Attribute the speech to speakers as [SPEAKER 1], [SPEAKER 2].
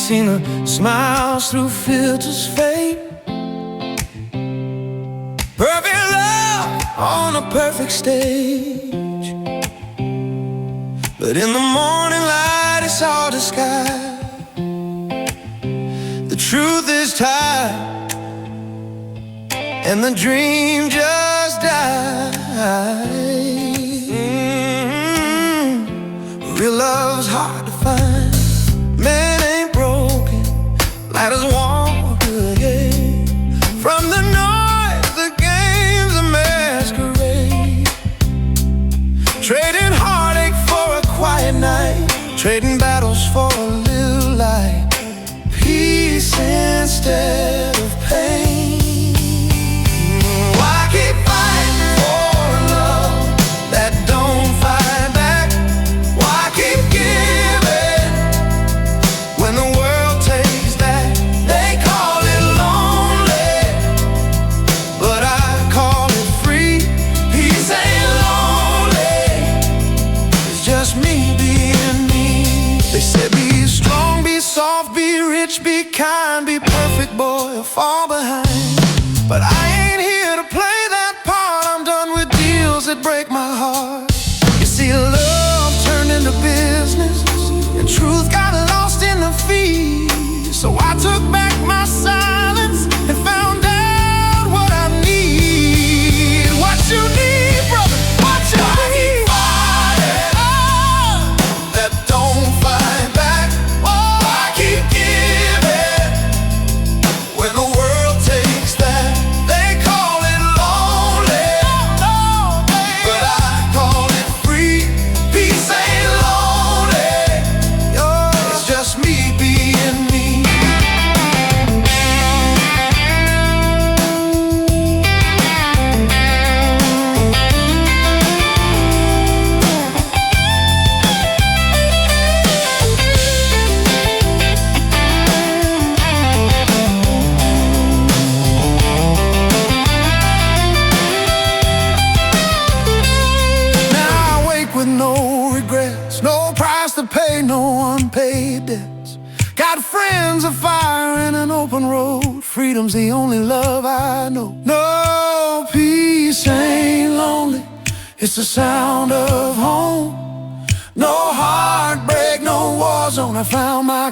[SPEAKER 1] seen the smiles through filters fade. Perfect love on a perfect stage, but in the morning light it's all disguise. The truth is tired and the dream just died. Real love's hard to find. Man ain't broken, light is walk again. From the noise, the game's a masquerade. Trading heartache for a quiet night, trading battles for a little light. Peace instead of pain. Why keep fighting for a love that don't fight back? Why keep giving when the world takes that? They call it lonely, but I call it free. Peace ain't lonely, it's just me being me. They said be strong, be soft, be rich, be kind, be perfect, boy, or fall behind. But I ain't here to play that part. I'm done with deals that break my heart. You see, love turned into business, and truth got lost in the feed. So I took back my silence and found out what I need. What you need, brother, what you need. That don't fight back. Why keep giving when the world takes that? They call it lonely, but I call it free. Peace ain't lonely, it's just me being me. Now I wake with no regrets, no price to pay, no unpaid debts. Got friends, a fire, and an open road. Freedom's the only love I know. No, peace ain't lonely, it's the sound of home. No heartbreak, no war zone. I found my